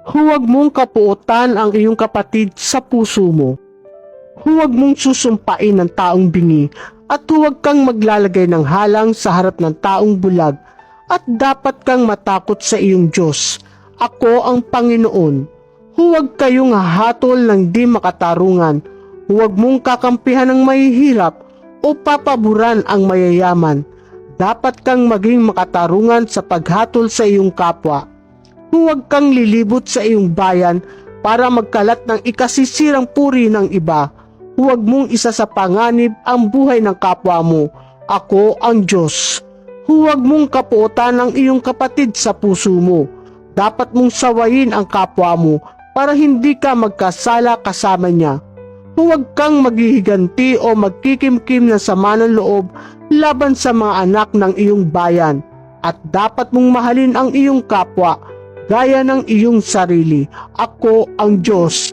Huwag mong kapuotan ang iyong kapatid sa puso mo. Huwag mong susumpain ng taong bingi at huwag kang maglalagay ng halang sa harap ng taong bulag at dapat kang matakot sa iyong Diyos. Ako ang Panginoon. Huwag kayong hahatol ng di makatarungan. Huwag mong kakampihan ang mahihirap o papaburan ang mayayaman. Dapat kang maging makatarungan sa paghatol sa iyong kapwa. Huwag kang lilibot sa iyong bayan para magkalat ng ikasisirang puri ng iba. Huwag mong isa sa panganib ang buhay ng kapwa mo. Ako ang Diyos. Huwag mong kapuotan ang iyong kapatid sa puso mo. Dapat mong sawayin ang kapwa mo para hindi ka magkasala kasama niya. Huwag kang maghihiganti o magkikimkim ng sama ng loob laban sa mga anak ng iyong bayan. At dapat mong mahalin ang iyong kapwa gaya ng iyong sarili. Ako ang Diyos.